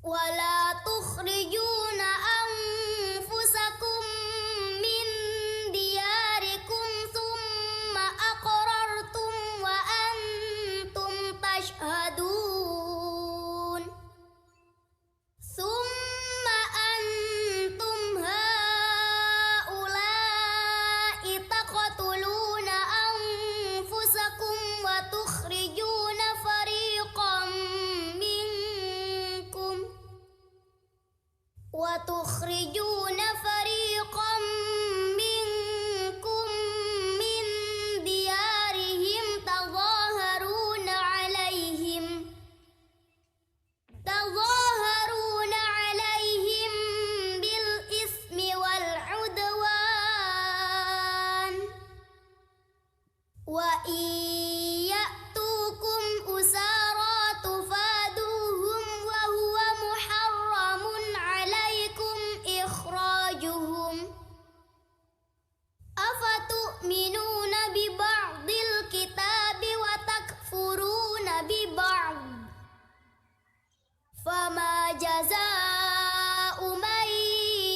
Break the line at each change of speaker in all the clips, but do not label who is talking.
ولا تخرجون أنفسكم من دياركم ثم أقررتم وأنتم تشهدون ثم أنتم هؤلاء تقتلون أنفسكم وتخرجون فريقا منكم من ديارهم تظاهرون عليهم بالإثم والعدوان وإن يأتوكم أسارى تفادوهم وهو محرم عليكم إخراجهم أفتؤمنون ببعض الكتاب وتكفرون ببعض فما جزاء من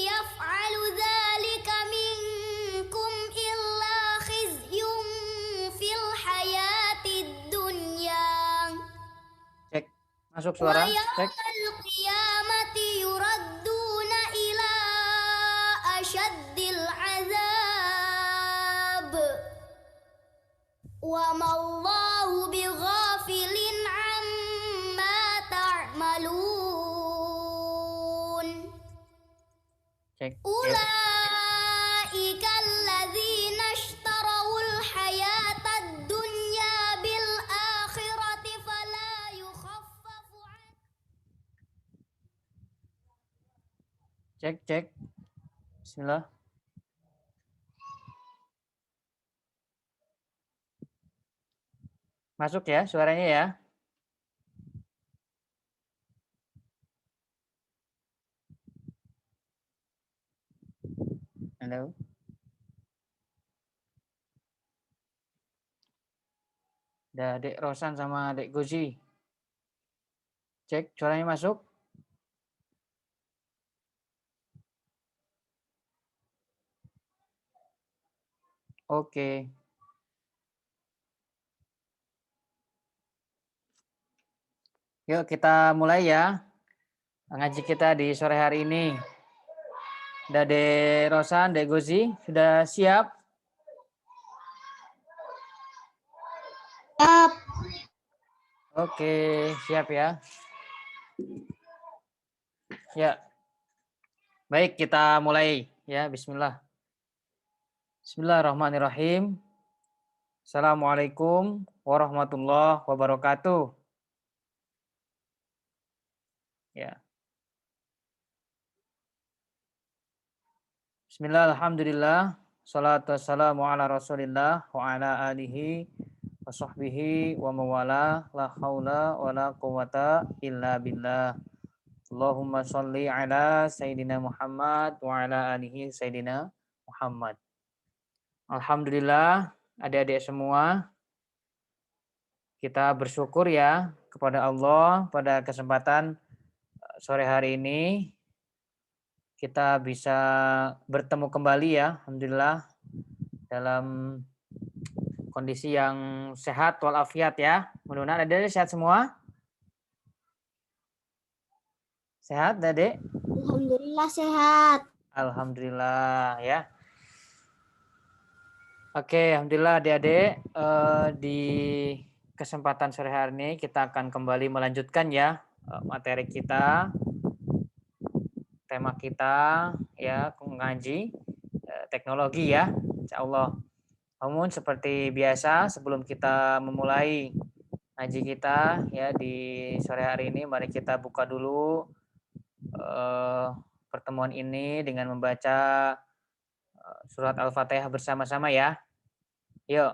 يفعل ذلك منكم إلا خزي في الحياة الدنيا
Cek, masuk suara. Cek.
ويوم القيامة يردون إلى أشد العذاب وما الله بغافل عما تعملون
Cek.
أولئك الذين اشتروا الحياة الدنيا بالآخرة فلا يخفف عنهم
Cek. Bismillah. Masuk ya suaranya ya. Halo. Ada Dek Rosan sama Dek Gozi. Cek, suaranya masuk. Oke. Yuk kita mulai ya. Ngaji kita di sore hari ini. Ada Dek Rosan, Dek Gozi, sudah siap?
Siap.
Oke, siap ya. Ya. Baik, kita mulai ya. Bismillah. Bismillahirrahmanirrahim. Assalamualaikum warahmatullahi wabarakatuh. Ya. Bismillah, alhamdulillah. Salatu wassalamu ala rasulillah wa ala alihi wa sahbihi wa mawala la hawla wa la quwata illa billah. Allahumma sholli ala Sayyidina Muhammad wa ala alihi Sayyidina Muhammad. Alhamdulillah, adik-adik semua, kita bersyukur ya kepada Allah pada kesempatan sore hari ini kita bisa bertemu kembali ya, alhamdulillah dalam kondisi yang sehat walafiat ya. Mudah-mudahan adik-adik sehat semua. Sehat, Adik?
Alhamdulillah sehat.
Alhamdulillah ya. Oke, alhamdulillah adik-adik, di kesempatan sore hari ini kita akan kembali melanjutkan ya materi kita, tema kita ya ngaji teknologi ya, insyaallah. Namun seperti biasa sebelum kita memulai ngaji kita ya di sore hari ini, mari kita buka dulu pertemuan ini dengan membaca surat Al-Fatihah bersama-sama ya. Yuk.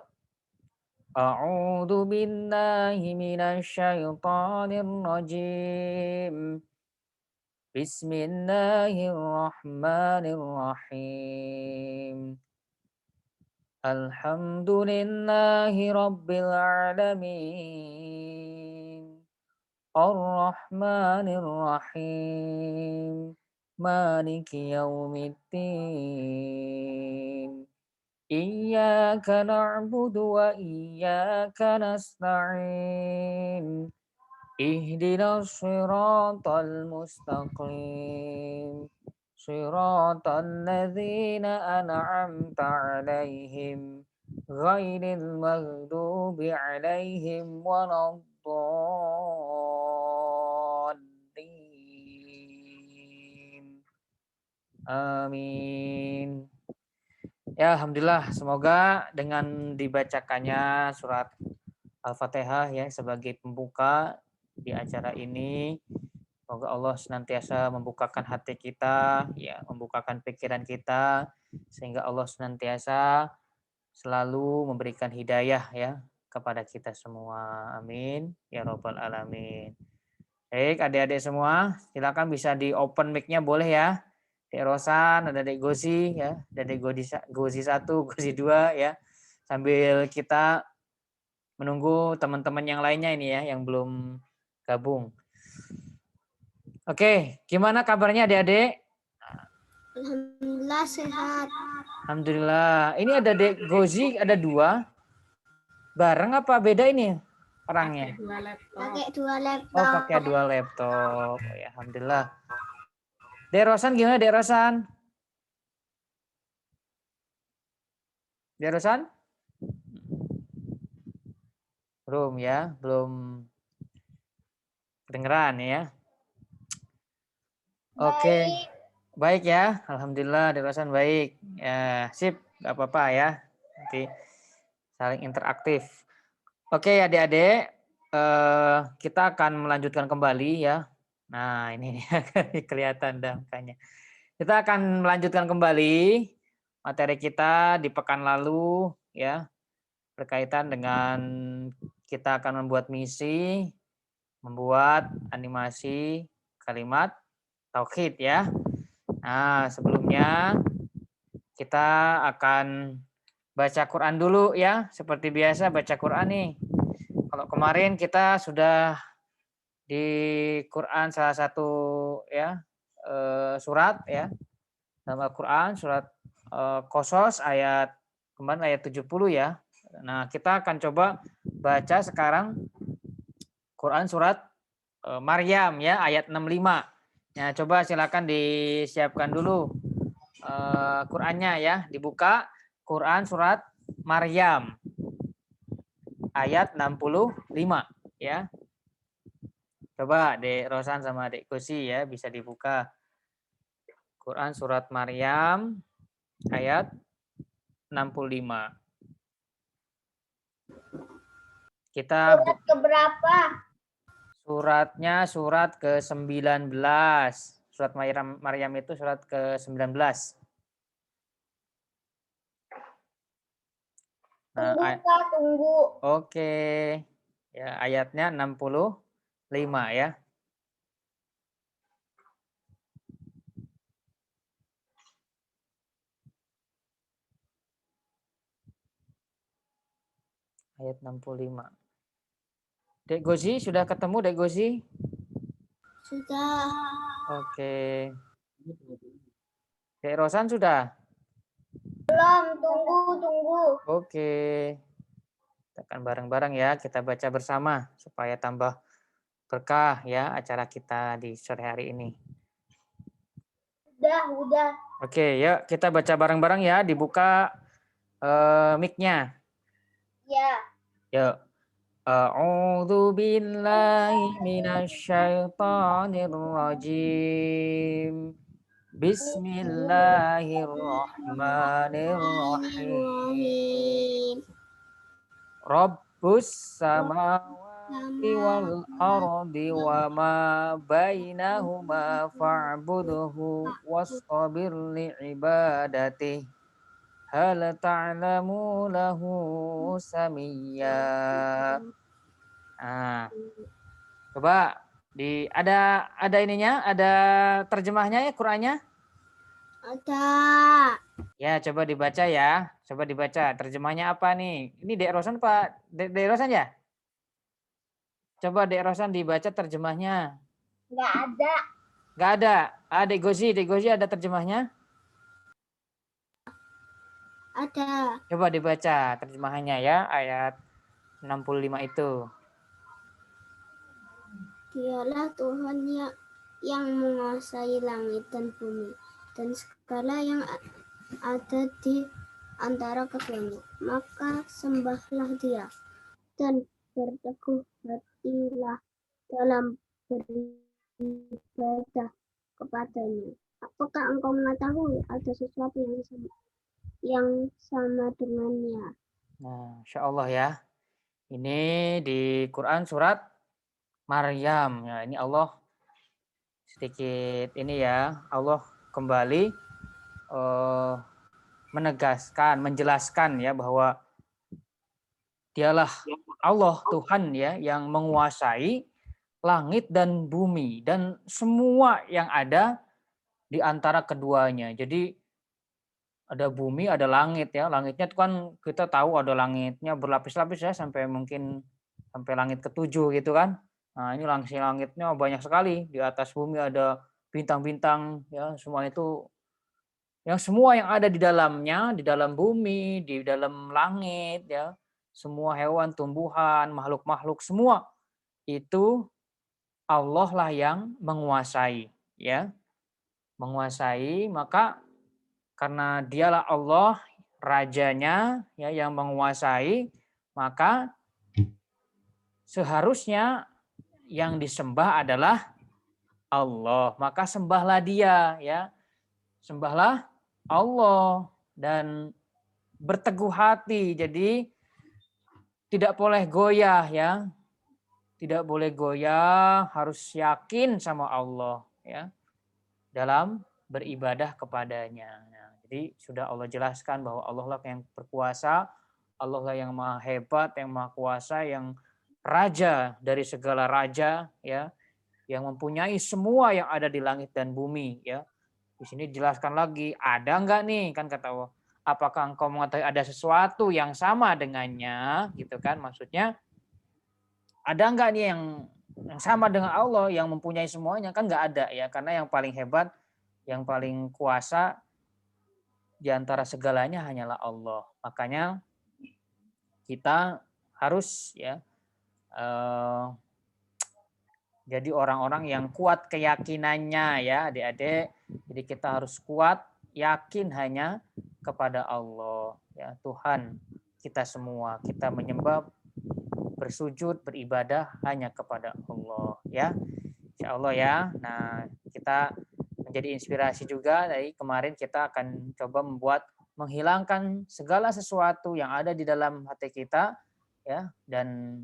A'udzu billahi minasyaitonir rajim. Bismillahirrahmanirrahim. Alhamdulillahi rabbil alamin. Ar-Rahmanir Rahim. Maliki Yaumiddin. Iyyaka na'budu wa iyyaka nasta'in. Ihdinas siratal mustaqim. Siratal ladzina an'amta 'alaihim ghairil maghdubi 'alaihim waladdallin. Amin. Ya, alhamdulillah. Semoga dengan dibacakannya surat Al-Fatihah ya sebagai pembuka di acara ini, semoga Allah senantiasa membukakan hati kita, ya, membukakan pikiran kita, sehingga Allah senantiasa selalu memberikan hidayah ya kepada kita semua. Amin ya robbal alamin. Baik, adik-adik semua, silakan bisa di open mic-nya boleh ya. Dek Rosan, ada Dek Gozi ya, ada Dek Gozi 1, Gozi 2 ya. Sambil kita menunggu teman-teman yang lainnya ini ya yang belum gabung. Oke, gimana kabarnya adik-adik?
Alhamdulillah sehat.
Alhamdulillah. Ini ada Dek Gozi, ada 2. Bareng apa beda ini orangnya?
Pakai 2 laptop.
Oh, pakai 2 laptop. Oh, ya, alhamdulillah. Dek Rosan gimana Dek Rosan? Dek Rosan? Belum ya, belum kedengeran ya. Oke. Baik ya, alhamdulillah Dek Rosan baik. Ya, sip, nggak apa-apa ya. Nanti saling interaktif. Oke adik-adik, kita akan melanjutkan kembali ya. Nah ini kelihatan dah makanya. Kita akan melanjutkan kembali materi kita di pekan lalu ya, berkaitan dengan kita akan membuat misi, membuat animasi kalimat tauhid ya. Nah sebelumnya kita akan baca Quran dulu ya, seperti biasa baca Quran nih. Kalau kemarin kita sudah di Quran salah satu ya surat ya dalam Al-Quran surat Qasas ayat kemarin ayat 70 ya. Nah, kita akan coba baca sekarang Quran surat Maryam ya ayat 65. Ya, coba silakan disiapkan dulu Qurannya ya, dibuka Quran surat Maryam ayat 65 ya. Coba Dek Rosan sama Dek Kusi ya bisa dibuka Quran surat Maryam ayat 65. Kita
Surat keberapa?
suratnya surat ke-19. Surat Maryam itu surat ke-19. Nah,
Tunggu.
Oke. Ya, ayatnya 65 ya. Ayat 65. Dek Gozi, sudah ketemu Dek Gozi?
Sudah.
Oke. Dek Rosan sudah?
Belum, tunggu.
Oke. Kita akan bareng-bareng ya, kita baca bersama supaya tambah berkah ya acara kita di sore hari ini.
Udah.
Oke, yuk kita baca bareng-bareng ya, dibuka mic-nya.
Ya.
Yuk. A'udzu billahi minasyaitonir rajim. Bismillahirrahmanirrahim. Rabbus samawati wal ardi wa ma bainahuma fa'budhu wastabir li'ibadatihi. Hal ta'lamu lahu samiyya. Nah, coba ada ininya, ada terjemahnya ya Qur'annya?
Ada.
Ya, coba dibaca ya. Coba dibaca terjemahnya apa nih? Ini Dek Rosan Pak? Dek Rosan ya? Coba Dek Rosan dibaca terjemahnya.
Nggak ada.
Nggak ada. Dek Gozi ada terjemahnya?
Ada.
Coba dibaca terjemahannya ya, ayat 65 itu.
Dialah Tuhan yang menguasai langit dan bumi dan segala yang ada di antara keduanya. Maka sembahlah Dia dan berteguh hatilah dalam beribadah kepadanya. Apakah engkau mengetahui ada sesuatu yang sama dengannya?
Nah, Insya Allah ya. Ini di Quran surat Maryam. Ya, ini Allah sedikit ini ya. Allah kembali menegaskan, menjelaskan ya bahwa Dialah Allah Tuhan ya yang menguasai langit dan bumi dan semua yang ada di antara keduanya. Jadi ada bumi, ada langit ya. Langitnya itu kan kita tahu ada langitnya berlapis-lapis ya sampai mungkin sampai langit ketujuh gitu kan. Nah, ini langitnya banyak sekali. Di atas bumi ada bintang-bintang ya, semua itu yang semua yang ada di dalamnya, di dalam bumi, di dalam langit ya. Semua hewan, tumbuhan, makhluk-makhluk semua itu Allah lah yang menguasai ya. Menguasai, maka karena dialah Allah rajanya ya yang menguasai, maka seharusnya yang disembah adalah Allah. Maka sembahlah Dia ya. Sembahlah Allah dan berteguh hati. Jadi tidak boleh goyah ya. Tidak boleh goyah, harus yakin sama Allah ya dalam beribadah kepadanya. Nah, jadi sudah Allah jelaskan bahwa Allah lah yang berkuasa, Allah lah yang maha hebat, yang maha kuasa, yang raja dari segala raja ya, yang mempunyai semua yang ada di langit dan bumi ya. Di sini dijelaskan lagi, ada enggak nih kan kata Allah, apakah engkau mengetahui ada sesuatu yang sama dengannya gitu kan, maksudnya ada enggak nih yang sama dengan Allah yang mempunyai semuanya, kan enggak ada ya, karena yang paling hebat, yang paling kuasa di antara segalanya hanyalah Allah. Makanya kita harus ya jadi orang-orang yang kuat keyakinannya ya adik-adik. Jadi kita harus kuat yakin hanya kepada Allah ya, Tuhan kita semua. Kita menyembah, bersujud, beribadah hanya kepada Allah ya. Insya Allah ya. Nah, kita menjadi inspirasi juga dari kemarin kita akan coba menghilangkan segala sesuatu yang ada di dalam hati kita ya, dan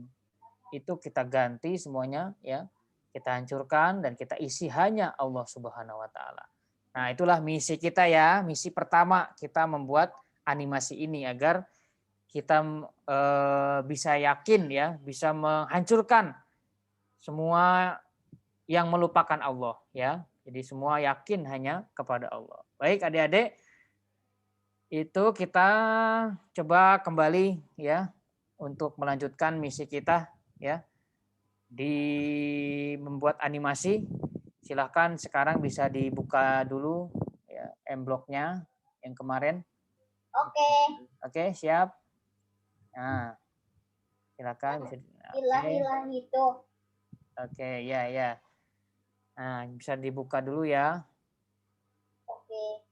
itu kita ganti semuanya ya. Kita hancurkan dan kita isi hanya Allah Subhanahu wa taala. Nah, itulah misi kita ya. Misi pertama kita membuat animasi ini agar kita bisa yakin ya, bisa menghancurkan semua yang melupakan Allah ya. Jadi semua yakin hanya kepada Allah. Baik adik-adik, itu kita coba kembali ya untuk melanjutkan misi kita ya di membuat animasi. Silahkan sekarang bisa dibuka dulu ya M-Block-nya yang kemarin.
Oke.
Oke, siap. Nah, silakan bisa.
Hilang itu.
Oke, ya ya. Nah, bisa dibuka dulu ya.
Oke.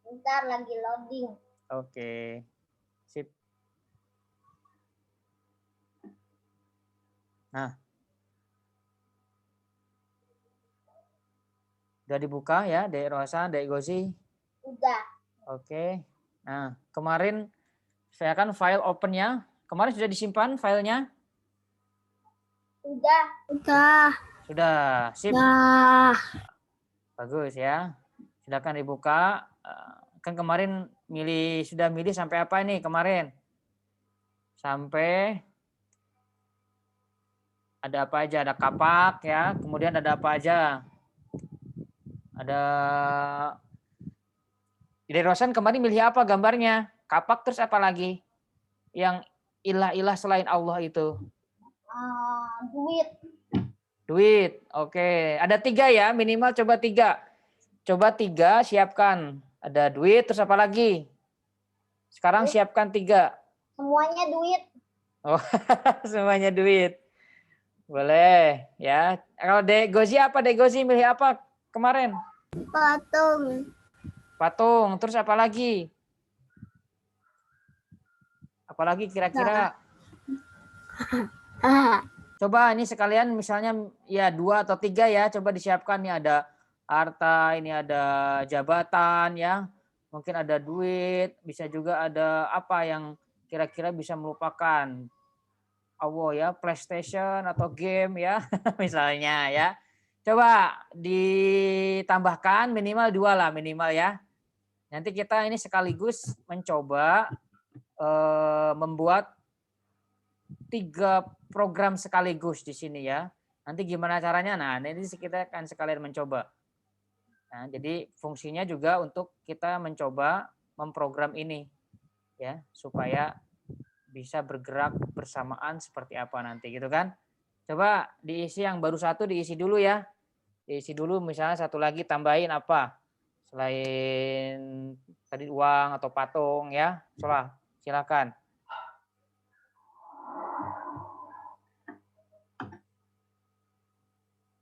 Bentar lagi loading.
Oke. Sip. Nah. Udah dibuka ya, Dek Rosa, Dek Gozi?
Udah.
Oke. Nah, kemarin saya kan file open-nya. Kemarin sudah disimpan filenya?
Udah. Udah.
Sudah, sip.
Udah.
Bagus ya. Silakan dibuka. Kan kemarin sudah milih sampai apa nih kemarin? Sampai ada apa aja? Ada kapak ya. Kemudian ada apa aja? Ada Dek Rosan kemarin milih apa gambarnya? Kapak terus apa lagi? Yang ilah-ilah selain Allah itu?
Duit.
Duit. Oke. Ada 3 ya, minimal coba 3. Coba 3, siapkan. Ada duit, terus apa lagi? Sekarang
Duit.
siapkan 3.
Semuanya duit.
Oh, semuanya duit. Boleh ya. Kalau Dek Gozi apa? Dek Gozi milih apa kemarin?
Patung.
Patung. Terus apa lagi? Apalagi kira-kira? Coba ini sekalian misalnya ya 2 atau 3 ya. Coba disiapkan nih, ada harta, ini ada jabatan ya. Mungkin ada duit, bisa juga ada apa yang kira-kira bisa melupakan Allah ya, PlayStation atau game ya, misalnya ya. Coba ditambahkan minimal 2 lah minimal ya. Nanti kita ini sekaligus mencoba membuat 3 program sekaligus di sini ya. Nanti gimana caranya? Nah, nanti kita akan sekalian mencoba. Nah, jadi fungsinya juga untuk kita mencoba memprogram ini ya, supaya bisa bergerak bersamaan seperti apa nanti gitu kan. Coba diisi yang baru 1 diisi dulu ya. Diisi dulu misalnya 1 lagi tambahin apa? Selain tadi uang atau patung ya. Coba silakan.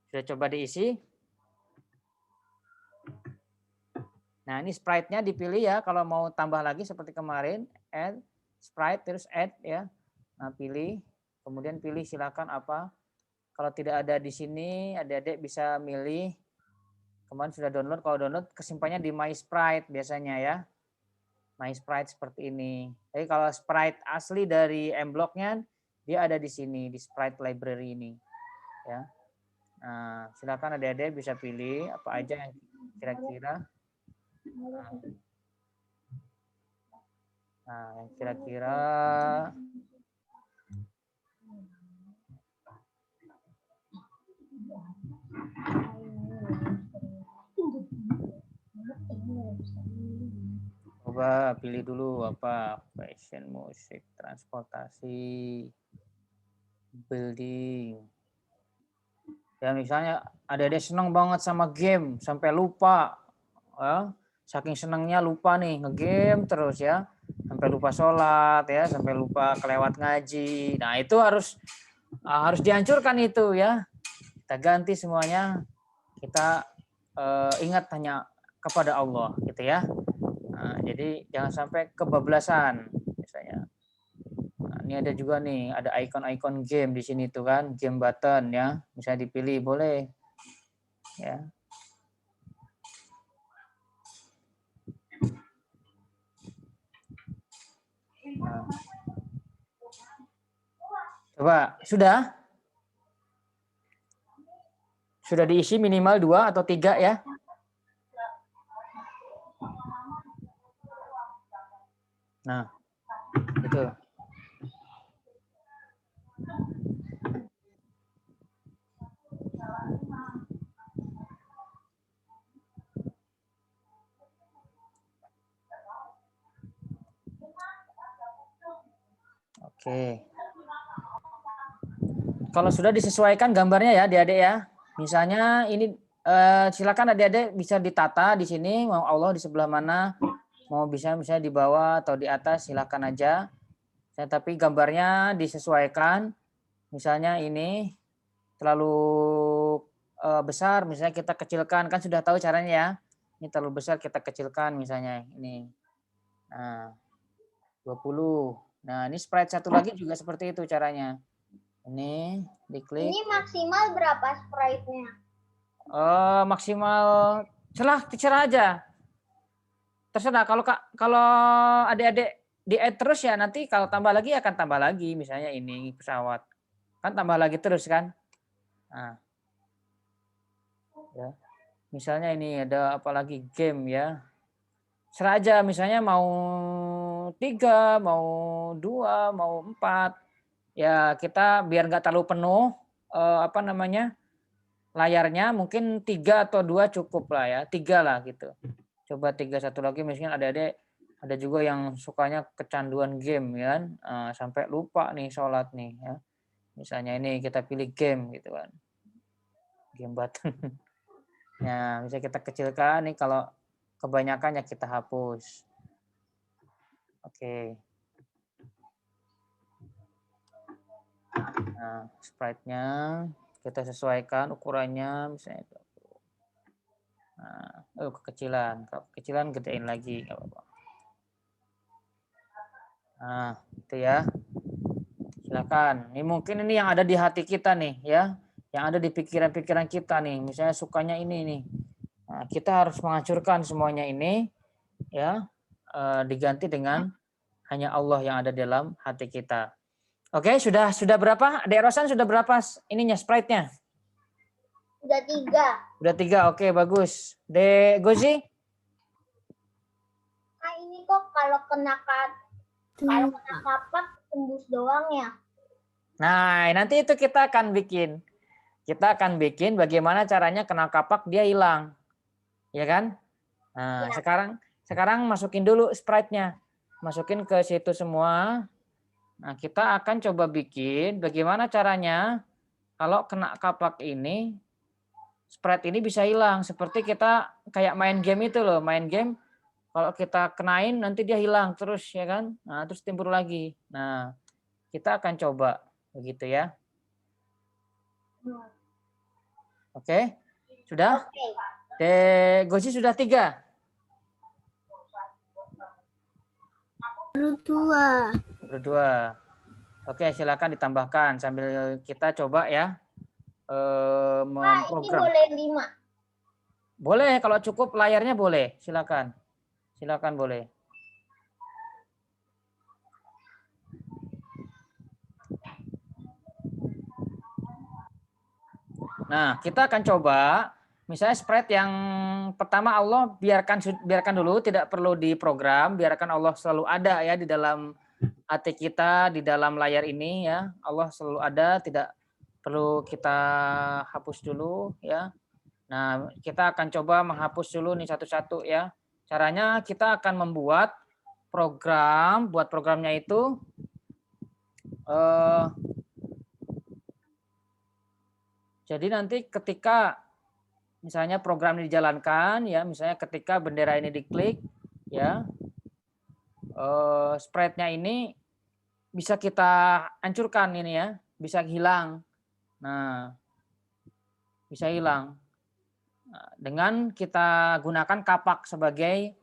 Sudah coba diisi? Nah, ini sprite-nya dipilih ya. Kalau mau tambah lagi seperti kemarin, add sprite terus add ya. Nah, pilih, kemudian pilih silakan apa. Kalau tidak ada di sini, adik-adik bisa milih. Kemarin sudah download, kalau download kesimpannya di My Sprite biasanya ya. My Sprite seperti ini. Jadi kalau sprite asli dari M-Block-nya, dia ada di sini, di Sprite Library ini. Ya. Nah, silakan adik-adik bisa pilih apa aja yang kira-kira. Nah, yang kira-kira coba pilih dulu apa, fashion, musik, transportasi, building. Ya misalnya adik-adik senang banget sama game sampai lupa, ya. Saking senangnya lupa nih ngegame terus ya, sampai lupa sholat ya, sampai lupa kelewat ngaji. Nah itu harus dihancurkan itu ya. Kita ganti semuanya, kita ingat hanya kepada Allah gitu ya. Nah, jadi jangan sampai kebablasan misalnya. Nah, ini ada juga nih, ada icon-icon game di sini tuh kan, game button ya, bisa dipilih boleh ya. Nah. Coba sudah diisi minimal 2 atau 3 ya. Nah itu. Oke. Kalau sudah disesuaikan gambarnya ya adik-adik ya. Misalnya ini silakan adik-adik bisa ditata di sini, mau Allah di sebelah mana, mau bisa misalnya di bawah atau di atas silakan aja. Tapi gambarnya disesuaikan. Misalnya ini terlalu besar, misalnya kita kecilkan, kan sudah tahu caranya ya. Ini terlalu besar kita kecilkan misalnya ini. Nah, 20. Nah, ini sprite satu lagi juga seperti itu caranya. Ini diklik.
Ini maksimal berapa sprite-nya?
Maksimal terserah aja. Terserah kalau adik-adik di add terus ya nanti kalau tambah lagi akan tambah lagi, misalnya ini pesawat. Kan tambah lagi terus kan? Nah. Ya. Misalnya ini ada apalagi game ya. Serah aja misalnya mau 3, mau 2, mau 4. Ya kita biar nggak terlalu penuh layarnya mungkin 3 atau 2 cukup lah ya. 3 lah gitu. Coba 3 satu lagi misalnya adik-adik Ada juga yang sukanya kecanduan game ya kan, sampai lupa nih sholat nih ya. Misalnya ini kita pilih game gitu kan. Game button. Nah, bisa kita kecilkan nih kalau kebanyakan ya kita hapus. Oke. Nah, sprite-nya kita sesuaikan ukurannya misalnya itu. Nah, kekecilan. Kalau kekecilan gedein lagi nggak apa-apa. Nah, itu ya. Silakan. Ini mungkin ini yang ada di hati kita nih ya. Yang ada di pikiran-pikiran kita nih. Misalnya sukanya ini nih. Nah, kita harus menghancurkan semuanya ini ya. Diganti dengan hanya Allah yang ada dalam hati kita. Oke, sudah berapa? Dek Rosan sudah berapa ininya sprite-nya?
Udah 3.
Udah 3. Oke, bagus. Dek Gozi?
Ah, ini kok kalau kena kapak tembus doang ya.
Nah, nanti itu kita akan bikin. Kita akan bikin bagaimana caranya kena kapak dia hilang. Ya kan? Nah,
Ya.
sekarang masukin dulu sprite-nya. Masukin ke situ semua. Nah, kita akan coba bikin bagaimana caranya kalau kena kapak ini sprite ini bisa hilang. Seperti kita kayak main game itu loh, main game kalau kita kenain nanti dia hilang terus ya kan? Nah, terus timbul lagi. Nah, kita akan coba begitu ya. Oke? Sudah?
Oke.
Gosi sudah 3. Berdua. Oke, silakan ditambahkan sambil kita coba ya
Ini
memprogram.
boleh 5.
Boleh kalau cukup layarnya boleh, silakan. Silakan boleh. Nah, kita akan coba misalnya sprite yang pertama Allah biarkan dulu, tidak perlu diprogram, biarkan Allah selalu ada ya di dalam hati kita, di dalam layar ini ya. Allah selalu ada, tidak perlu kita hapus dulu ya. Nah, kita akan coba menghapus dulu nih satu-satu ya. Caranya kita akan membuat program, buat programnya itu jadi nanti ketika misalnya program ini dijalankan ya, misalnya ketika bendera ini diklik ya, sprite-nya ini bisa kita hancurkan ini ya, bisa hilang. Nah, bisa hilang. Nah, dengan kita gunakan kapak sebagai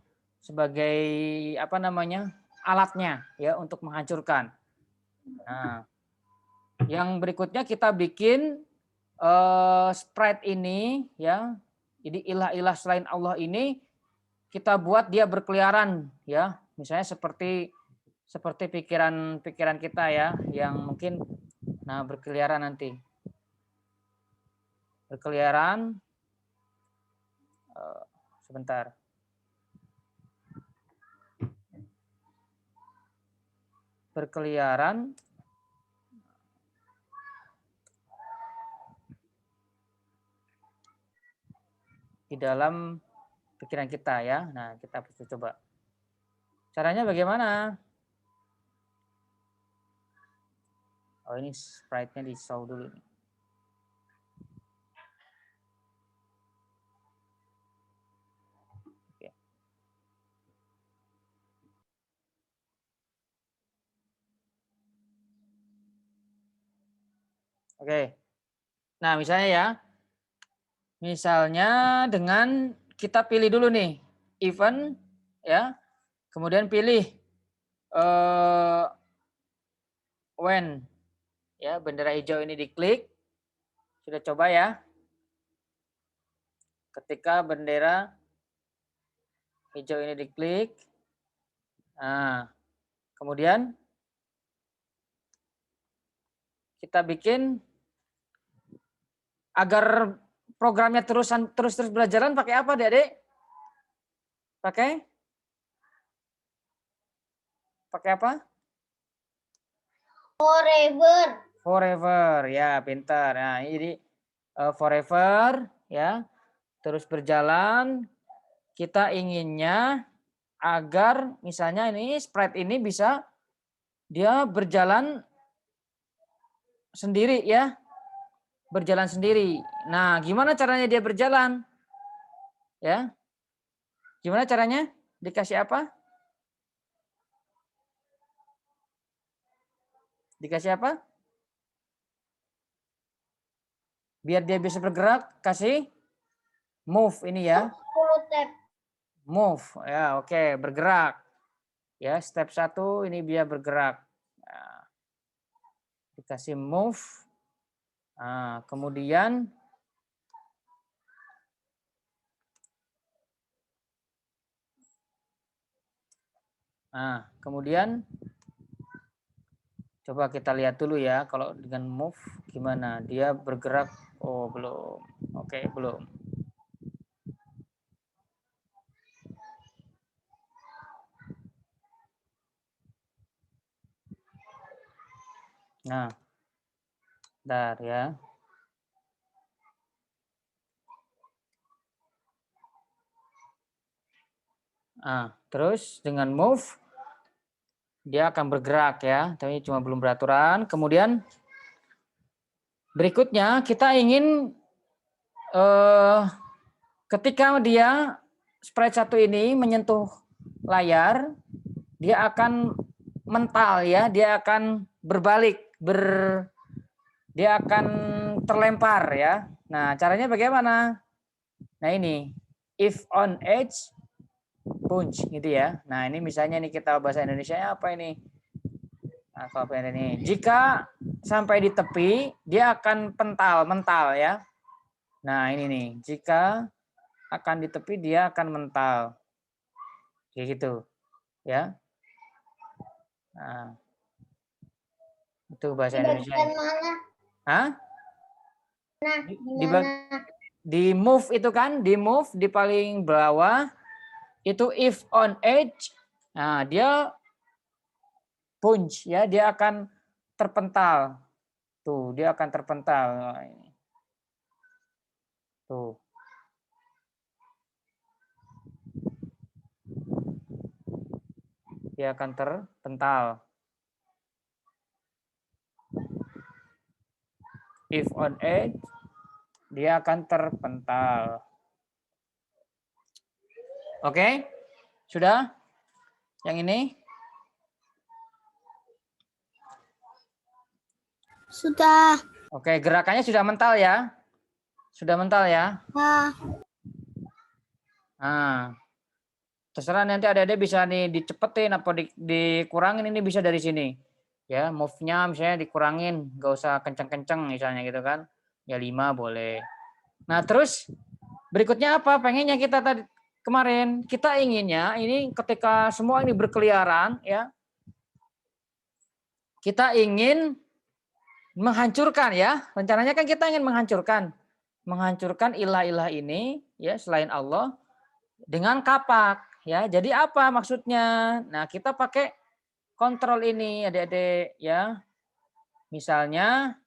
apa namanya? Alatnya ya untuk menghancurkan. Nah, yang berikutnya kita bikin sprite ini ya. Jadi ilah-ilah selain Allah ini kita buat dia berkeliaran ya. Misalnya seperti pikiran kita ya yang mungkin berkeliaran nanti. Berkeliaran sebentar. Berkeliaran di dalam pikiran kita ya. Nah, kita bisa coba. Caranya bagaimana? Oh, ini sprite-nya di-show dulu nih. Oke. Nah, misalnya ya. Misalnya dengan kita pilih dulu nih event ya. Kemudian pilih when ya, bendera hijau ini diklik. Sudah coba ya. Ketika bendera hijau ini diklik. Nah, kemudian kita bikin agar programnya terus berjalan pakai apa, Dek? Pakai apa? Forever ya, pintar. Nah, jadi forever ya. Terus berjalan, kita inginnya agar misalnya ini sprite ini bisa dia berjalan sendiri ya, berjalan sendiri. Nah, gimana caranya dia berjalan? Ya, gimana caranya? Dikasih apa? Dikasih apa? Biar dia bisa bergerak, kasih move ini ya.
10 tab.
Move, ya oke, bergerak. Ya, step 1 ini dia bergerak. Nah, dikasih move. Nah, kemudian coba kita lihat dulu ya kalau dengan move gimana dia bergerak. Oh, belum. Oke, belum. Nah, bentar ya. Nah, terus dengan move dia akan bergerak ya, tapi cuma belum beraturan. Kemudian berikutnya kita ingin ketika dia sprite 1 ini menyentuh layar, dia akan mental ya, dia akan berbalik, dia akan terlempar ya. Nah, caranya bagaimana? Nah, ini if on edge punch gitu ya. Nah, ini misalnya nih kita bahasa Indonesia apa ini? Nah, kalau ini jika sampai di tepi dia akan mental ya. Nah, ini nih, jika akan di tepi dia akan mental. Kayak gitu, ya. Nah, itu bahasa
Di
Indonesia.
bagian mana?
Hah?
Nah,
Di,
di mana?
di move itu kan, di move di paling bawah itu if on edge. Nah, dia punch ya, dia akan terpental. Tuh, dia akan terpental. Tuh. Dia akan terpental. If on edge, dia akan terpental. Oke? Sudah? Yang ini?
Sudah.
Oke, gerakannya sudah mental ya? Sudah mental ya? Nah, terserah nanti adik-adik bisa nih dicepetin apa dikurangin, ini bisa dari sini. Ya, move-nya misalnya dikurangin, nggak usah kenceng-kenceng misalnya gitu kan. Ya 5 boleh. Nah, terus berikutnya apa? Pengennya kita tadi kemarin, kita inginnya ini ketika semua ini berkeliaran ya. Kita ingin menghancurkan ya. Rencananya kan kita ingin menghancurkan ilah-ilah ini ya selain Allah dengan kapak ya. Jadi apa maksudnya? Nah, kita pakai kontrol ini adik-adik ya. Misalnya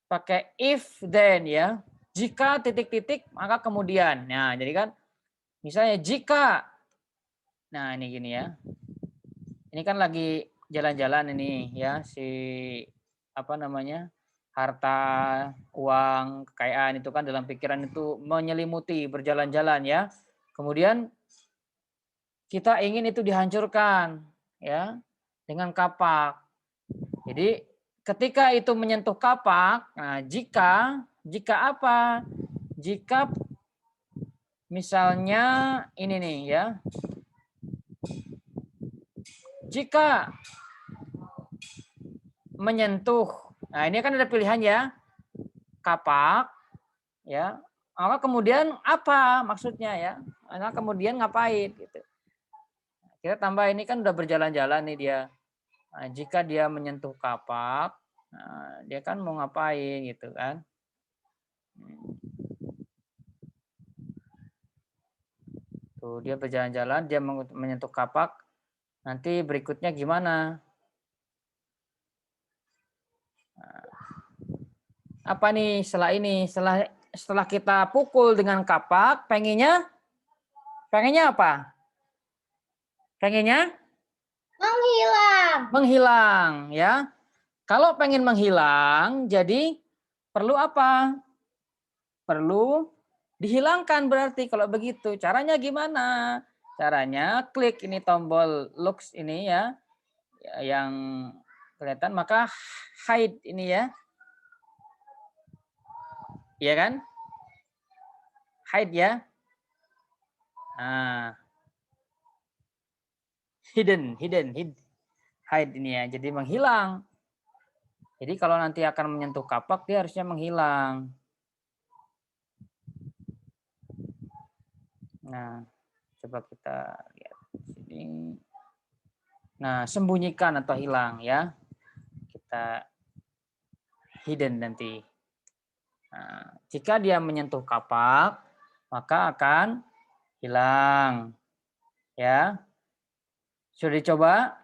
pakai if then ya. Jika titik-titik maka kemudian. Nah, jadi kan misalnya jika, nah ini gini ya. Ini kan lagi jalan-jalan ini ya si apa namanya? Harta, uang, kekayaan itu kan dalam pikiran itu menyelimuti berjalan-jalan ya. Kemudian kita ingin itu dihancurkan ya dengan kapak. Jadi ketika itu menyentuh kapak, nah jika apa? Jika misalnya ini nih ya. Jika menyentuh, nah ini kan ada pilihan ya, kapak, ya. Maka kemudian apa maksudnya ya? Maka kemudian ngapain gitu. Kita tambah ini kan udah berjalan-jalan nih dia. Nah, jika dia menyentuh kapak, nah, dia kan mau ngapain gitu kan? Tuh dia berjalan-jalan, dia menyentuh kapak. Nanti berikutnya gimana? Apa nih setelah ini? Setelah kita pukul dengan kapak, pengennya apa? Pengennya
Menghilang.
menghilang, ya. Kalau pengen menghilang, jadi perlu apa? Perlu dihilangkan berarti kalau begitu. Caranya gimana? Caranya klik ini tombol lux ini ya, yang kelihatan, maka hide ini ya. Iya kan? Hide ya. Nah, hide ini ya. Jadi menghilang. Jadi kalau nanti akan menyentuh kapak, dia harusnya menghilang. Nah, coba kita lihat sini. Nah, sembunyikan atau hilang ya. Kita hidden nanti. Nah, jika dia menyentuh kapak, maka akan hilang. Ya. Sudah dicoba?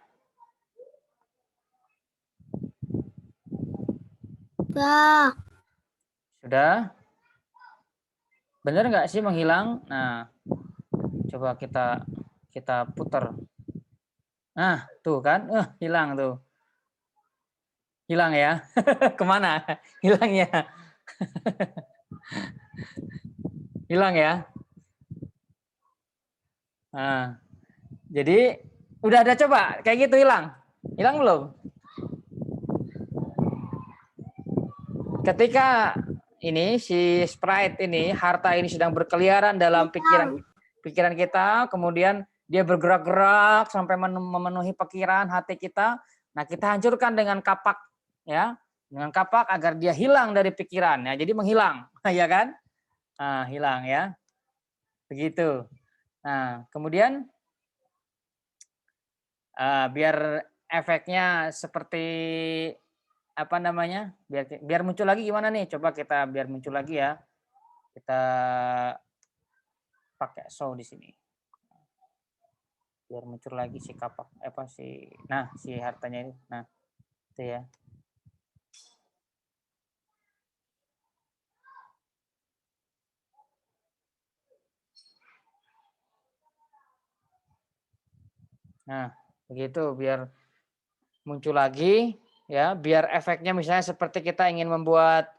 Sudah.
Sudah? Benar nggak sih menghilang? Nah, coba kita putar. Nah, tuh kan, hilang tuh. Hilang ya. Kemana? Hilangnya. Hilang ya. Nah, jadi udah ada coba kayak gitu hilang. Hilang belum? Ketika ini si sprite ini, harta ini sedang berkeliaran dalam pikiran kita, kemudian dia bergerak-gerak sampai memenuhi pikiran hati kita. Nah, kita hancurkan dengan kapak ya, dengan kapak agar dia hilang dari pikiran ya. Jadi menghilang, ya kan? Nah, hilang ya. Begitu. Nah, kemudian biar efeknya seperti apa namanya? Biar muncul lagi gimana nih? Coba kita biar muncul lagi ya. Kita pakai show di sini. Biar muncul lagi si kapak nah si hartanya ini. Nah, itu ya. Nah, begitu biar muncul lagi ya, biar efeknya misalnya seperti kita ingin membuat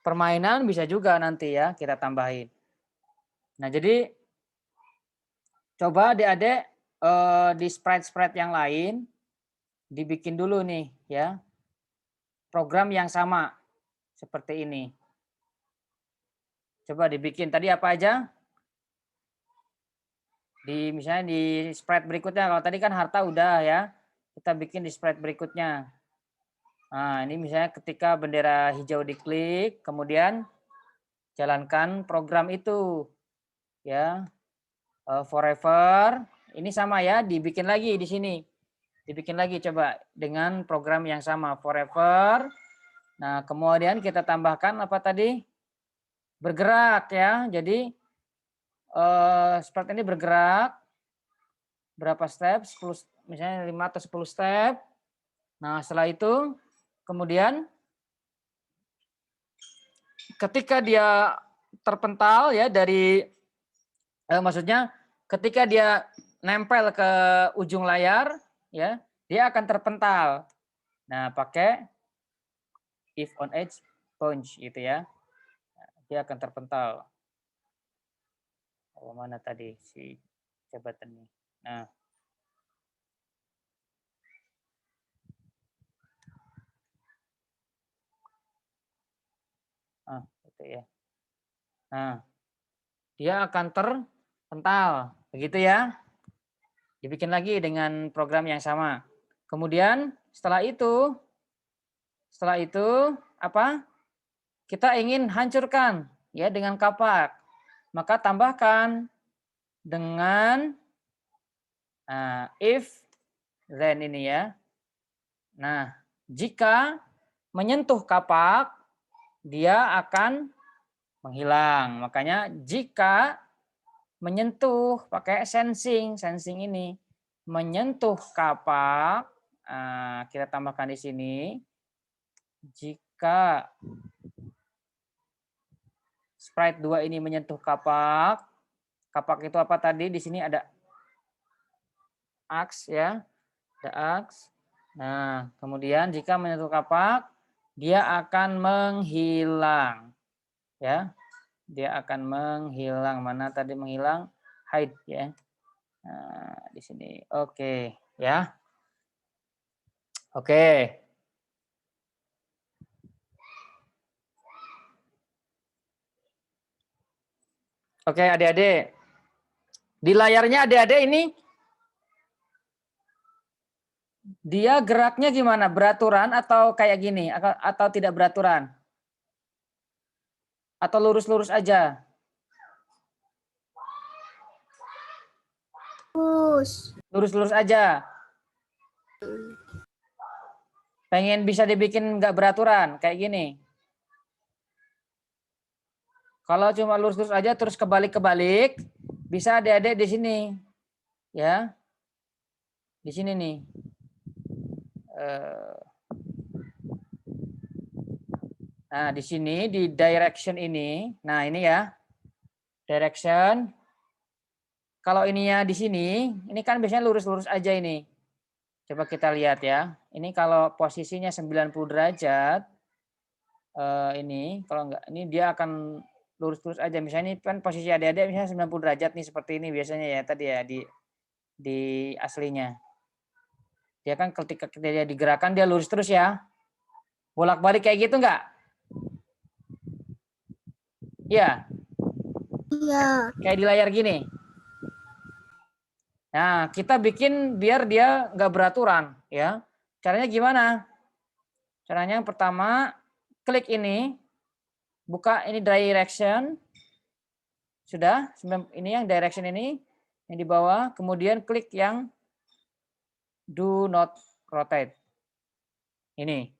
permainan bisa juga nanti ya kita tambahin. Nah, jadi coba adik-adik di sprite yang lain dibikin dulu nih ya. Program yang sama seperti ini. Coba dibikin tadi apa aja? Misalnya di sprite berikutnya, kalau tadi kan harta udah ya. Kita bikin di sprite berikutnya. Nah, ini misalnya ketika bendera hijau diklik, kemudian jalankan program itu ya. Forever ini sama ya, dibikin lagi di sini. Dibikin lagi coba dengan program yang sama forever. Nah, kemudian kita tambahkan apa tadi? Bergerak ya. Jadi sprite ini bergerak berapa step? 10 misalnya 5 atau 10 step. Nah, setelah itu kemudian ketika dia terpental ya dari maksudnya ketika dia nempel ke ujung layar ya, dia akan terpental. Nah, pakai if on edge punch gitu ya. Nah, dia akan terpental. Oh, mana tadi si jabatannya? Nah, itu ya. Nah, dia akan terpental, begitu ya. Dibikin lagi dengan program yang sama. Kemudian setelah itu apa? Kita ingin hancurkan ya dengan kapak. Maka tambahkan dengan if then ini ya. Nah, jika menyentuh kapak, dia akan menghilang. Makanya jika menyentuh pakai sensing ini menyentuh kapak, kita tambahkan di sini. Jika sprite 2 ini menyentuh kapak Kapak itu apa tadi? Di sini ada aks ya. Ada aks. Nah, kemudian jika menyentuh kapak, dia akan menghilang. Ya. Dia akan menghilang. Mana tadi menghilang? Hide ya. Nah, di sini. Oke, ya. Oke. Oke, adik-adik. Di layarnya adik-adik ini dia geraknya gimana? Beraturan atau kayak gini? Atau tidak beraturan? Atau lurus-lurus aja? Lurus-lurus aja. Pengen bisa dibikin nggak beraturan kayak gini. Kalau cuma lurus-lurus aja terus kebalik-kebalik, bisa adik-adik di sini. Ya. Di sini nih. Nah, di sini di direction ini. Nah, ini ya. Direction. Kalau ininya di sini, ini kan biasanya lurus-lurus aja ini. Coba kita lihat ya. Ini kalau posisinya 90 derajat, ini kalau enggak, ini dia akan lurus-lurus aja. Misalnya ini kan posisi adik-adik misalnya 90 derajat nih seperti ini biasanya ya tadi ya di aslinya. Dia kan ketika dia digerakkan dia lurus terus ya. Bolak-balik kayak gitu enggak? Iya.
Iya.
Kayak di layar gini. Nah, kita bikin biar dia nggak beraturan ya. Caranya gimana? Caranya yang pertama, klik ini, buka ini direction. Sudah, ini yang direction ini yang di bawah, kemudian klik yang do not rotate. Ini.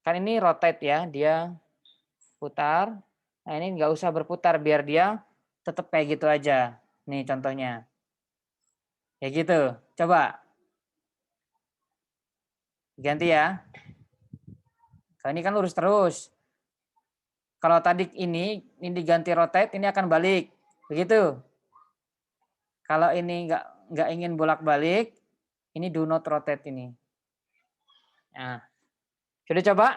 Kan ini rotate ya, dia putar. Nah, ini nggak usah berputar biar dia tetap kayak gitu aja. Nih contohnya. Kayak gitu. Coba. Ganti ya. Kalau ini kan lurus terus. Kalau tadi ini diganti rotate, ini akan balik. Begitu. Kalau ini nggak ingin bolak-balik, ini do not rotate ini. Nah, sudah coba?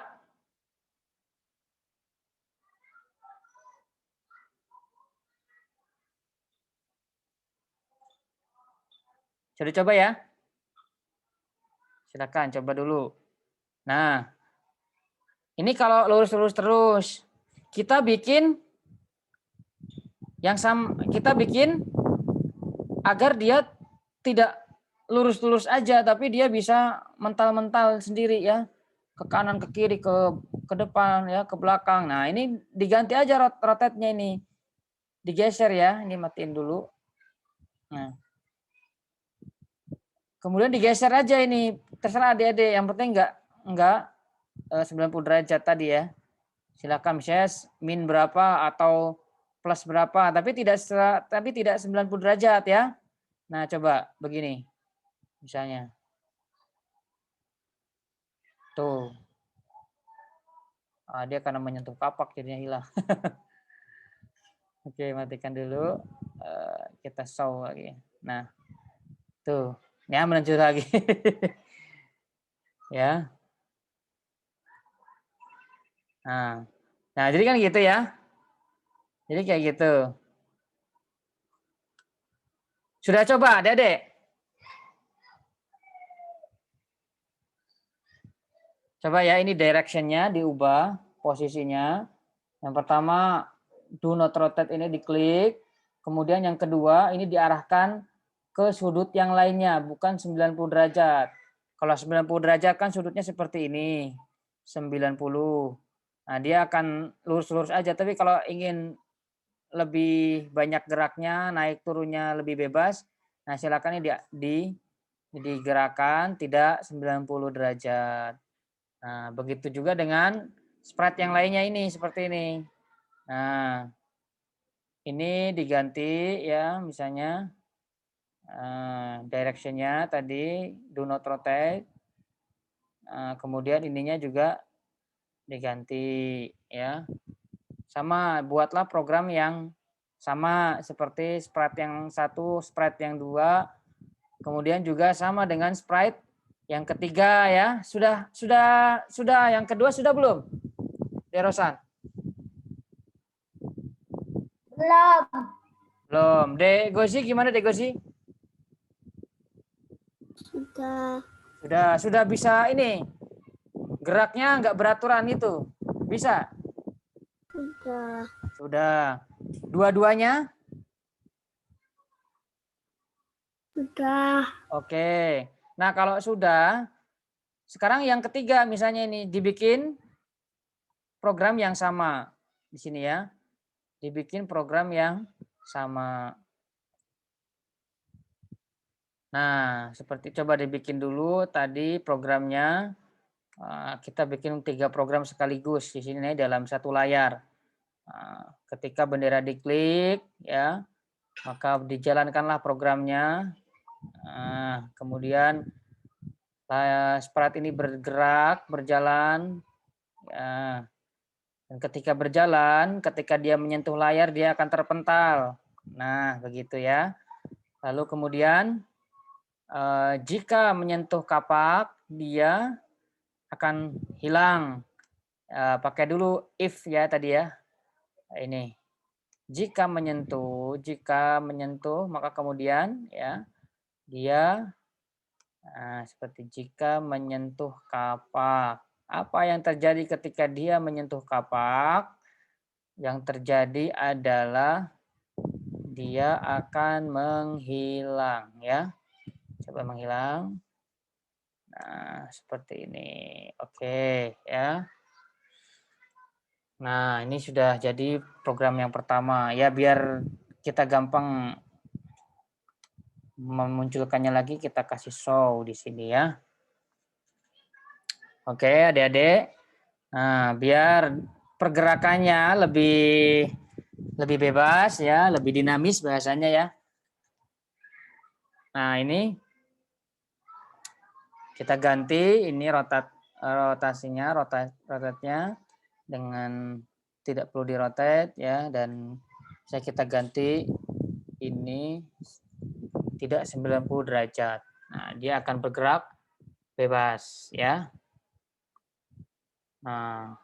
Sudah coba ya? Silakan coba dulu. Nah, ini kalau lurus-lurus terus, kita bikin yang sama, kita bikin agar dia tidak lurus-lurus aja, tapi dia bisa mental-mental sendiri ya, ke kanan, ke kiri, ke depan ya, ke belakang. Nah, ini diganti aja rotate-nya ini, digeser ya. Ini matiin dulu. Nah, kemudian digeser aja ini, terserah adik-adik. Yang penting enggak 90 derajat tadi ya. Silakan misalnya min berapa atau plus berapa, tapi tidak 90 derajat ya. Nah, coba begini. Misalnya. Tuh. Dia karena menyentuh kapak jadinya hilang. Oke, matikan dulu. Kita show lagi. Nah, tuh. Ya, meluncur lagi. Ya. Nah, jadi kan gitu ya. Jadi kayak gitu. Sudah coba, Dede? Coba ya, ini direction-nya diubah, posisinya. Yang pertama, do not rotate ini diklik. Kemudian yang kedua, ini diarahkan ke sudut yang lainnya, bukan 90 derajat. Kalau 90 derajat kan sudutnya seperti ini, 90. Nah, dia akan lurus-lurus aja. Tapi kalau ingin lebih banyak geraknya, naik turunnya lebih bebas, nah silakan ini digerakkan tidak 90 derajat. Nah, begitu juga dengan sprite yang lainnya ini, seperti ini. Nah, ini diganti ya, misalnya direction-nya tadi do not rotate. Kemudian ininya juga diganti ya. Sama buatlah program yang sama seperti sprite yang satu, sprite yang dua, kemudian juga sama dengan sprite yang ketiga ya. Sudah yang kedua sudah belum? Derosan?
Belum.
Belum. Degosi gimana Degosi? Sudah bisa ini. Geraknya nggak beraturan itu. Bisa? Sudah. Dua-duanya?
Sudah.
Oke. Nah, kalau sudah, sekarang yang ketiga misalnya ini dibikin program yang sama. Di sini ya. Dibikin program yang sama. Nah, seperti coba dibikin dulu tadi programnya. Kita bikin 3 program sekaligus di sini dalam satu layar. Ketika bendera diklik ya, maka dijalankanlah programnya. Kemudian sprite ini bergerak, berjalan ya. Dan ketika berjalan, ketika dia menyentuh layar dia akan terpental. Nah, begitu ya. Lalu kemudian jika menyentuh kapak dia akan hilang. Pakai dulu if ya tadi ya. Ini jika menyentuh maka kemudian ya dia seperti jika menyentuh kapak. Apa yang terjadi ketika dia menyentuh kapak? Yang terjadi adalah dia akan menghilang ya. Coba menghilang. Nah, seperti ini. Oke, ya. Nah, ini sudah jadi program yang pertama. Ya, biar kita gampang memunculkannya lagi, kita kasih show di sini ya. Oke, adik-adik. Nah, biar pergerakannya lebih bebas ya, lebih dinamis bahasanya ya. Nah, ini kita ganti ini rotasinya, rotatnya dengan tidak perlu dirotate ya, dan bisa kita ganti ini tidak 90 derajat. Nah, dia akan bergerak bebas ya. Nah,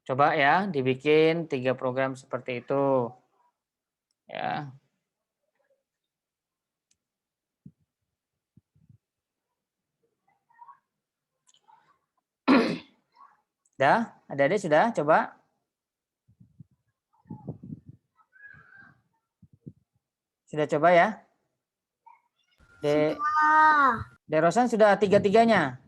coba ya dibikin 3 program seperti itu. Ya. Dah, adik-adik sudah coba? Sudah coba ya? De Rosan sudah tiga-tiganya?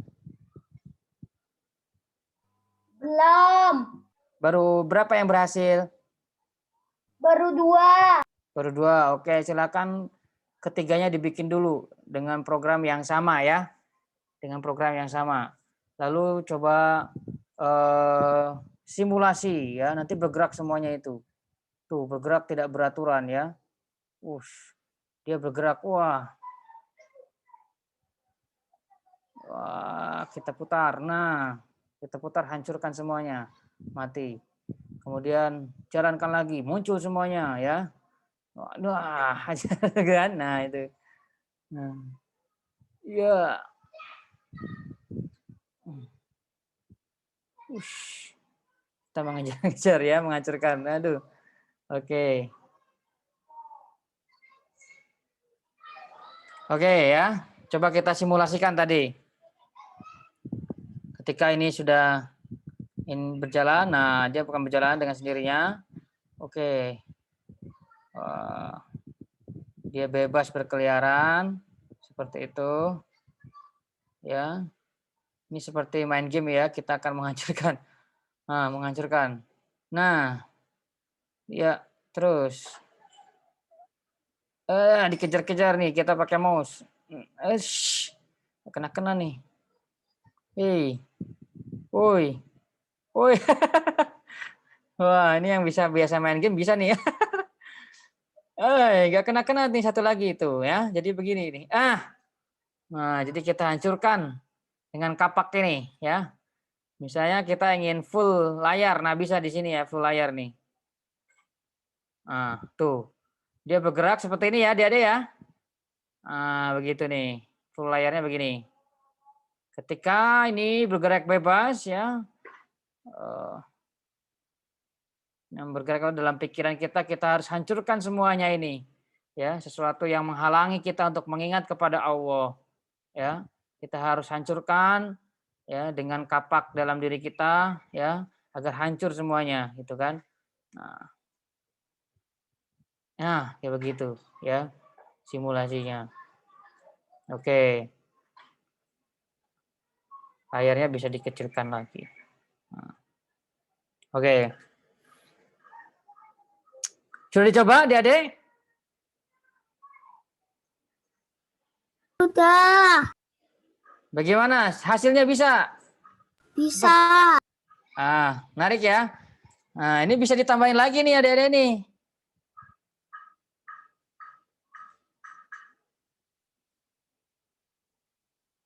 Belum.
Baru berapa yang berhasil?
Baru 2.
Baru 2. Oke, silakan ketiganya dibikin dulu dengan program yang sama ya. Dengan program yang sama. Lalu coba simulasi ya, nanti bergerak semuanya itu. Tuh, bergerak tidak beraturan ya. Dia bergerak. Wah, kita putar. Nah, kita putar, hancurkan semuanya. Mati. Kemudian jalankan lagi, muncul semuanya ya. Wah, kan? Nah, itu. Nah. Ya. Kita mengejar ya, menghancurkan. Aduh. Oke. Oke ya. Coba kita simulasikan tadi. Ketika ini sudah berjalan, nah dia akan berjalan dengan sendirinya. Oke. Dia bebas berkeliaran seperti itu. Ya. Ini seperti main game ya, kita akan menghancurkan. Nah, menghancurkan. Nah, ya terus. Dikejar-kejar nih, kita pakai mouse. Kena-kena nih. Hei, woi, woi. Wah, ini yang biasa main game bisa nih ya. Nggak kena-kena nih satu lagi itu ya. Jadi begini nih. Nah, jadi kita hancurkan dengan kapak ini ya. Misalnya kita ingin full layar, nah bisa di sini ya full layar nih. Nah, tuh. Dia bergerak seperti ini ya, adik-adik ya. Nah, begitu nih. Full layarnya begini. Ketika ini bergerak bebas ya, yang bergerak dalam pikiran kita harus hancurkan semuanya ini. Ya, sesuatu yang menghalangi kita untuk mengingat kepada Allah. Ya, kita harus hancurkan ya dengan kapak dalam diri kita ya agar hancur semuanya, gitu kan. Nah, ya begitu ya simulasinya. Oke. Layarnya bisa dikecilkan lagi. Oke. Sudah dicoba, adik-adik?
Sudah.
Bagaimana? Hasilnya bisa?
Bisa.
Menarik ya. Nah, ini bisa ditambahin lagi nih adik-adik nih.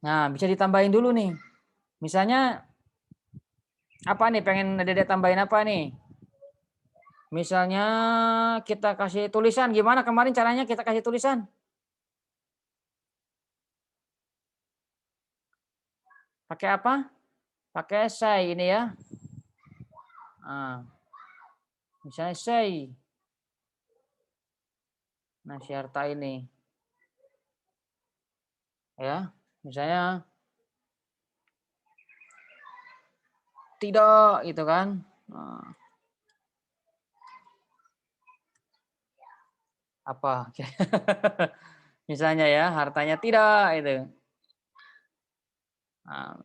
Nah, bisa ditambahin dulu nih. Misalnya apa nih? Pengen adik-adik tambahin apa nih? Misalnya kita kasih tulisan. Gimana kemarin caranya kita kasih tulisan? Pakai apa? Pakai say ini ya. Misalnya say. Nah, si harta ini. Ya, misalnya tidak gitu kan. Apa? Misalnya ya, hartanya tidak itu. Nah,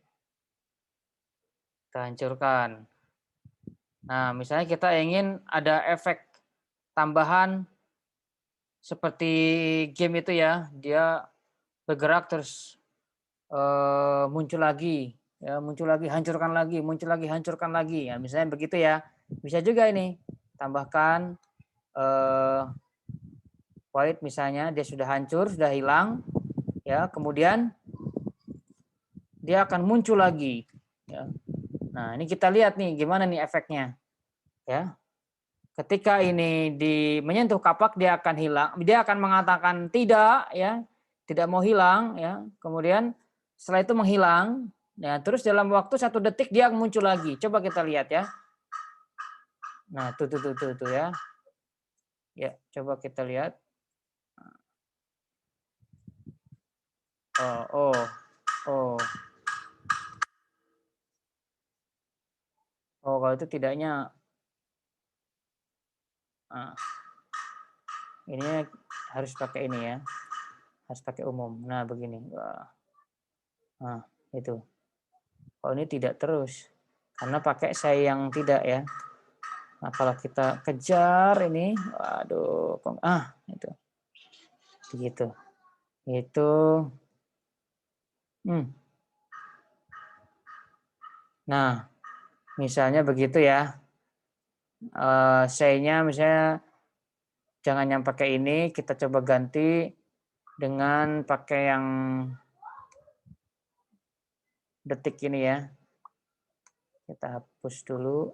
kita hancurkan. Nah, misalnya kita ingin ada efek tambahan seperti game itu ya, dia bergerak terus muncul lagi, ya muncul lagi, hancurkan lagi, muncul lagi, hancurkan lagi. Ya, misalnya begitu ya. Bisa juga ini tambahkan void misalnya dia sudah hancur, sudah hilang, ya kemudian dia akan muncul lagi. Ya. Nah ini kita lihat nih gimana nih efeknya, ya. Ketika ini menyentuh kapak dia akan hilang, dia akan mengatakan tidak, ya, tidak mau hilang, ya. Kemudian setelah itu menghilang, ya. Terus dalam waktu 1 detik dia muncul lagi. Coba kita lihat ya. Nah tuh ya, ya coba kita lihat. Oh, kalau itu tidaknya, ini harus pakai ini ya, harus pakai umum. Nah begini, nah itu. Kalau ini tidak terus, karena pakai saya yang tidak ya. Nah kalau kita kejar ini, waduh, itu, begitu, itu. Nah misalnya begitu ya, say-nya misalnya jangan yang pakai ini, kita coba ganti dengan pakai yang detik ini ya. Kita hapus dulu.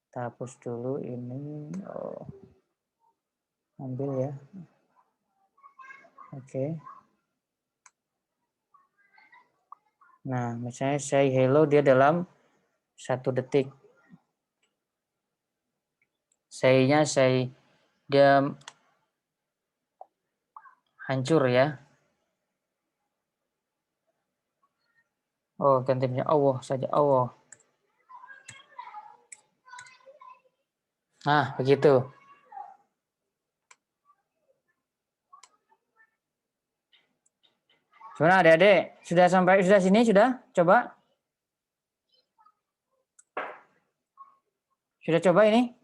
Kita hapus dulu ini. Ambil ya. Oke. Nah, misalnya say hello dia dalam 1 detik. Say-nya say dia hancur ya. Gantinya Allah saja, Allah. Nah, begitu. Gimana adik-adik? Sudah sini sudah? Coba? Sudah coba ini?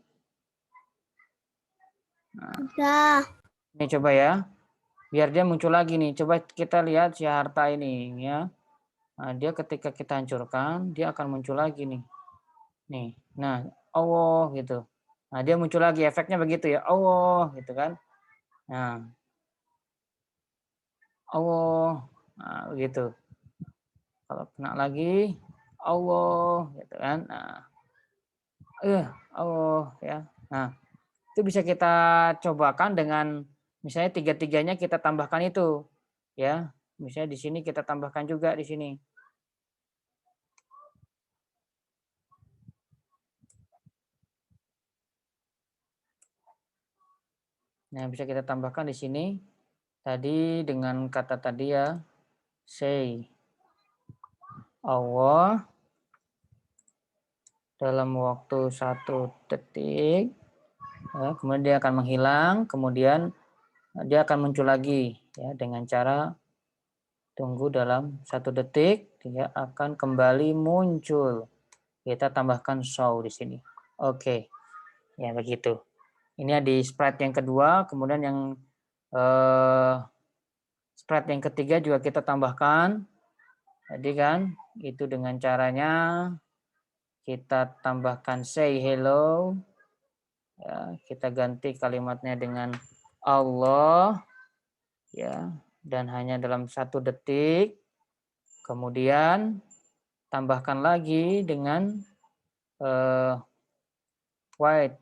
Sudah.
Ini coba ya. Biar dia muncul lagi nih. Coba kita lihat si harta ini ya. Nah, dia ketika kita hancurkan, dia akan muncul lagi nih. Nih. Nah, Allah gitu. Nah, dia muncul lagi efeknya begitu ya. Allah gitu kan. Nah, Allah. Nah, begitu. Kalau kena lagi, Allah, gitu kan. Nah, Allah ya. Nah, itu bisa kita cobakan dengan misalnya tiga-tiganya kita tambahkan itu, ya. Misalnya di sini kita tambahkan juga di sini. Nah, bisa kita tambahkan di sini tadi dengan kata tadi ya, say Allah dalam waktu 1 detik, ya, kemudian dia akan menghilang, kemudian dia akan muncul lagi ya dengan cara tunggu dalam 1 detik, dia akan kembali muncul. Kita tambahkan show di sini. Oke, ya begitu. Ini di sprite yang kedua, kemudian yang sprite yang ketiga juga kita tambahkan. Jadi kan itu dengan caranya kita tambahkan say hello. Ya, kita ganti kalimatnya dengan Allah ya, dan hanya dalam 1 detik. Kemudian tambahkan lagi dengan wait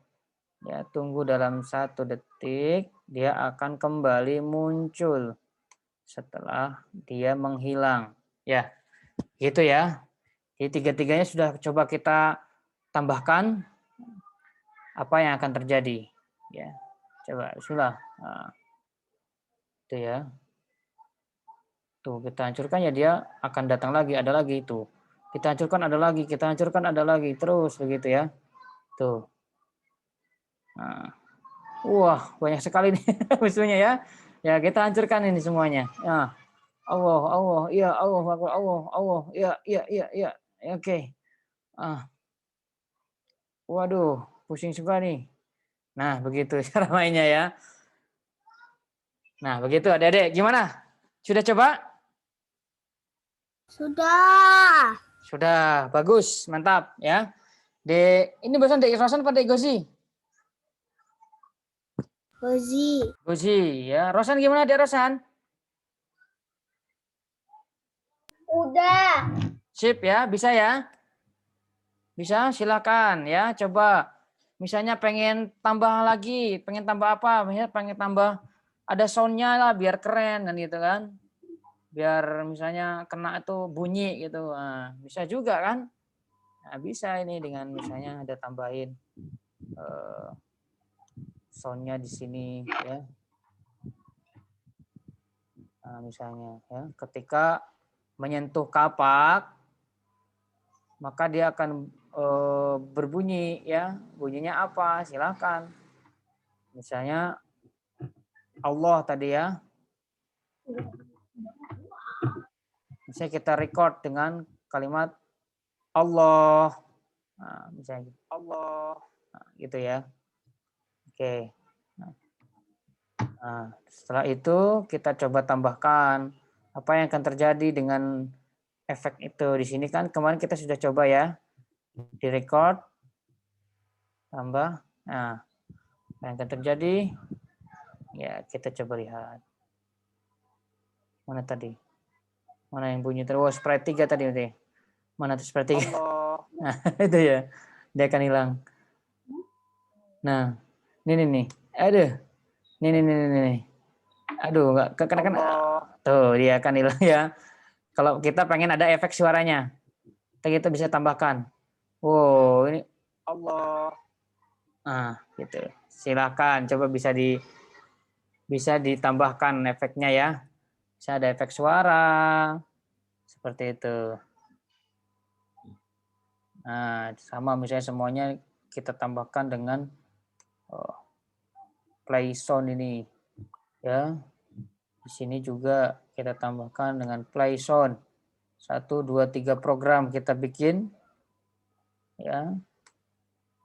ya, tunggu dalam 1 detik, dia akan kembali muncul setelah dia menghilang. Ya, gitu ya. Jadi tiga-tiganya sudah coba kita tambahkan, apa yang akan terjadi. Ya, coba bismillah. Nah, itu ya. Tuh kita hancurkan ya, dia akan datang lagi, ada lagi itu. Kita hancurkan ada lagi, kita hancurkan ada lagi, terus begitu ya. Tuh. Nah, wah, banyak sekali nih musuhnya ya. Ya, kita hancurkan ini semuanya. Nah, Allah, iya, Allah, iya, iya, iya, iya. Oke. Ah, waduh, pusing juga nih. Nah, begitu cara mainnya ya. Nah, begitu Adik-adik. Gimana? Sudah coba?
Sudah.
Sudah, bagus, mantap ya. Ini barusan Dek Rosan pada Dek Gozi?
Gozi.
Gozi ya. Rosan gimana Dek Rosan?
Udah.
Sip ya, bisa ya? Bisa, silakan ya. Coba. Misalnya pengen tambah lagi, pengen tambah apa? Misalnya pengen tambah ada soundnya lah biar keren kan gitu kan. Biar misalnya kena itu bunyi gitu. Nah, bisa juga kan? Nah, bisa ini dengan misalnya ada tambahin soundnya di sini ya. Nah, misalnya ya, ketika menyentuh kapak maka dia akan berbunyi ya. Bunyinya apa? Silakan. Misalnya Allah tadi ya. Misalnya kita record dengan kalimat Allah. Nah, misalnya gitu. Allah. Nah, gitu ya. Oke. Nah, setelah itu kita coba tambahkan apa yang akan terjadi dengan efek itu. Di sini kan kemarin kita sudah coba ya. Di record tambah. Nah, apa yang akan terjadi? Ya, kita coba lihat. Mana tadi? Mana yang bunyi terus? Sprite 3 tadi nanti. Mana tuh sprite 3? Allah. Nah, itu ya. Dia akan hilang. Nah, ini nih. Aduh. Nih. Aduh, enggak kena. Tuh, dia akan hilang ya. Kalau kita pengen ada efek suaranya, kita bisa tambahkan. Wow, ini Allah. Nah, gitu. Silakan coba bisa ditambahkan efeknya ya. Bisa ada efek suara seperti itu. Nah, sama misalnya semuanya kita tambahkan dengan play sound ini ya. Di sini juga kita tambahkan dengan play sound. 1, 2, 3 program kita bikin ya.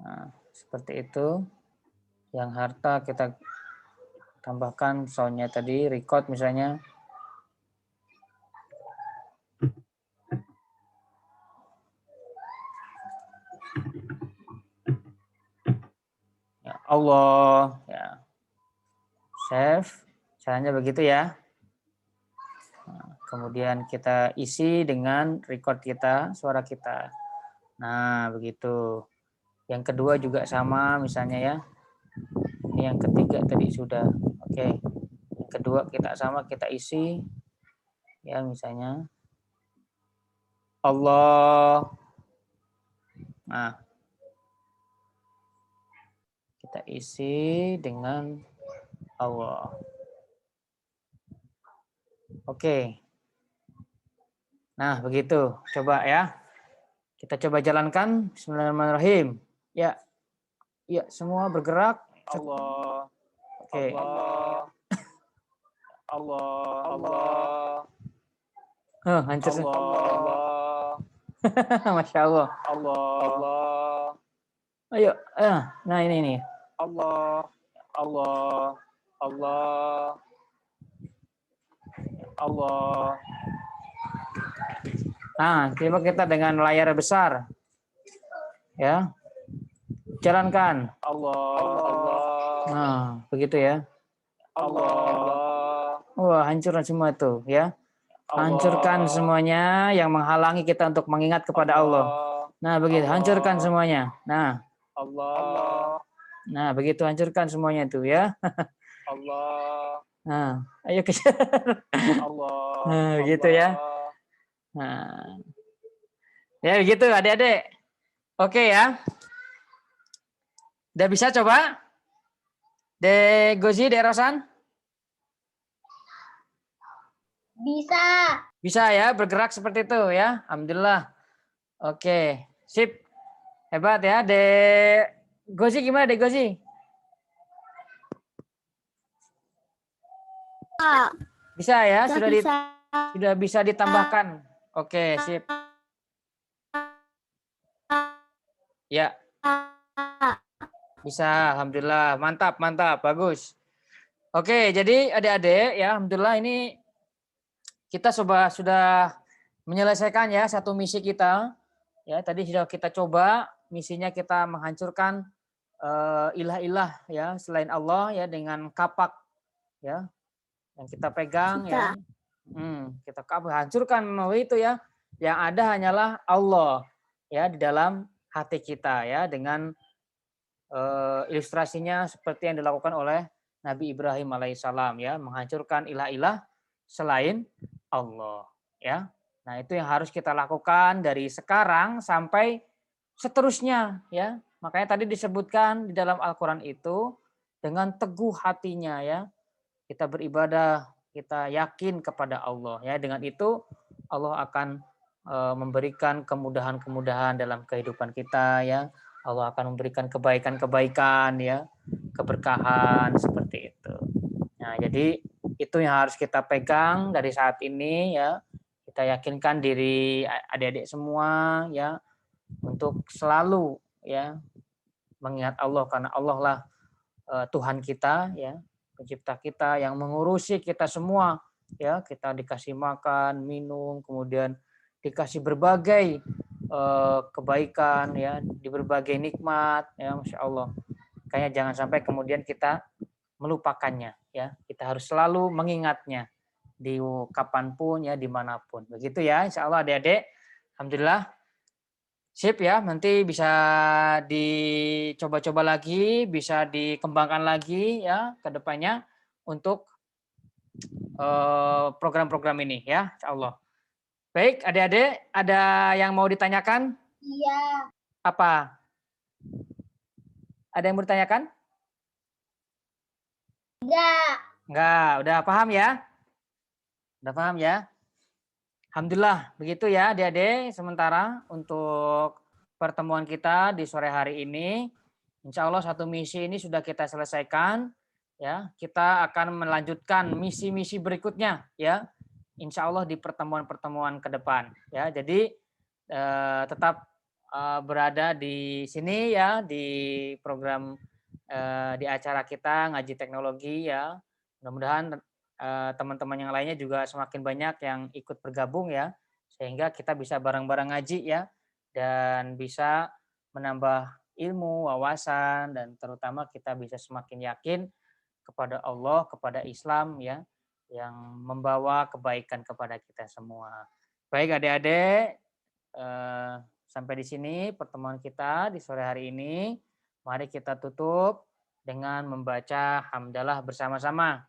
Nah, seperti itu. Yang harta kita tambahkan soundnya tadi, record misalnya. Ya, Allah ya. Save. Caranya begitu ya. Nah, Kemudian kita isi dengan record kita, suara kita. Nah, begitu. Yang kedua juga sama misalnya ya. Ini yang ketiga tadi sudah. Oke. Yang kedua kita sama, kita isi. Ya, misalnya. Allah. Nah, kita isi dengan Allah. Oke. Nah, begitu. Coba ya. Kita coba jalankan. Bismillahirrahmanirrahim. Ya. Ya, semua bergerak. Allah. Oke. Allah. Allah. Allah. Hancur. Allah. Masya Allah. Allah. Allah. Ayo. Nah, ini. Allah. Allah. Allah. Allah. Nah, coba kita dengan layar besar. Ya. Jalankan. Allah. Allah. Nah, begitu ya. Allah. Wah, hancur semua itu, ya. Hancurkan semuanya yang menghalangi kita untuk mengingat kepada Allah. Nah, begitu. Hancurkan semuanya. Nah. Allah. Nah, begitu, hancurkan semuanya itu, ya. Allah. Nah, ayo kejar. Allah. Nah, begitu ya. Nah. Ya, begitu adik-adik. Oke ya. Udah bisa coba? Dek Gozi, Dek Rosan?
Bisa.
Bisa ya, bergerak seperti itu ya. Alhamdulillah. Oke, sip. Hebat ya, Dek Gozi, gimana Dek Gozi? Bisa ya, sudah bisa ditambahkan. Oke, sip. Ya. Bisa, alhamdulillah. Mantap, mantap, bagus. Oke, jadi adik-adik ya, alhamdulillah ini kita sudah menyelesaikan ya satu misi kita. Ya, tadi sudah kita coba misinya, kita menghancurkan ilah-ilah ya selain Allah ya dengan kapak ya yang kita pegang ya. Kita hancurkan itu ya. Yang ada hanyalah Allah ya di dalam hati kita ya, dengan ilustrasinya seperti yang dilakukan oleh Nabi Ibrahim alaihissalam ya, menghancurkan ilah-ilah selain Allah ya. Nah, itu yang harus kita lakukan dari sekarang sampai seterusnya ya. Makanya tadi disebutkan di dalam Al-Qur'an itu dengan teguh hatinya ya. Kita beribadah, kita yakin kepada Allah ya. Dengan itu Allah akan memberikan kemudahan-kemudahan dalam kehidupan kita ya. Allah akan memberikan kebaikan-kebaikan ya, keberkahan seperti itu. Nah, jadi itu yang harus kita pegang dari saat ini ya. Kita yakinkan diri adik-adik semua ya untuk selalu ya mengingat Allah, karena Allah lah Tuhan kita ya, pencipta kita yang mengurusi kita semua ya. Kita dikasih makan, minum, kemudian dikasih berbagai kebaikan ya, di berbagai nikmat ya, Masya Allah. Kayaknya jangan sampai kemudian kita melupakannya ya. Kita harus selalu mengingatnya di kapanpun ya, dimanapun. Begitu ya, Insya Allah adik-adik. Alhamdulillah. Sip ya, nanti bisa dicoba-coba lagi, bisa dikembangkan lagi ya ke depannya untuk program-program ini ya, Insya Allah. Baik, adik-adik, ada yang mau ditanyakan?
Iya.
Apa? Ada yang mau ditanyakan? Enggak, udah paham ya? Udah paham ya? Alhamdulillah, begitu ya adik-adik. Sementara untuk pertemuan kita di sore hari ini, insya Allah satu misi ini sudah kita selesaikan. Ya, kita akan melanjutkan misi-misi berikutnya ya, insya Allah di pertemuan-pertemuan ke depan ya. Jadi tetap berada di sini ya, di program di acara kita ngaji teknologi ya. Mudah-mudahan teman-teman yang lainnya juga semakin banyak yang ikut bergabung ya, sehingga kita bisa bareng-bareng ngaji ya, dan bisa menambah ilmu, wawasan, dan terutama kita bisa semakin yakin kepada Allah, kepada Islam ya, yang membawa kebaikan kepada kita semua. Baik adik-adik, sampai di sini pertemuan kita di sore hari ini. Mari kita tutup dengan membaca hamdalah bersama-sama.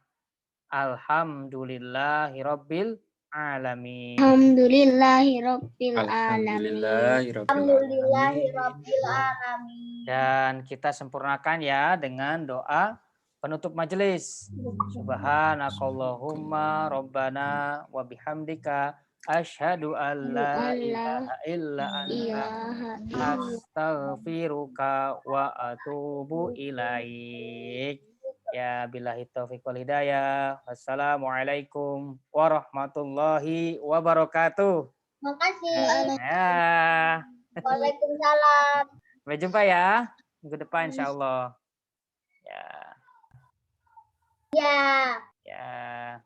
Alhamdulillahirabbil alamin.
Alhamdulillahirabbil alamin.
Alhamdulillahirobbilalamin.
Alamin.
Dan kita sempurnakan ya dengan doa penutup majelis. Subhanakallahumma rabbana wa bihamdika asyhadu an la ilaha illa anta astaghfiruka wa atubu ilaik. Ya billahi taufiq wal hidayah. Wassalamualaikum warahmatullahi wabarakatuh.
Makasih.
Ya,
Waalaikumsalam.
sampai jumpa ya minggu depan insyaallah. Ya.
Ya.
Ya.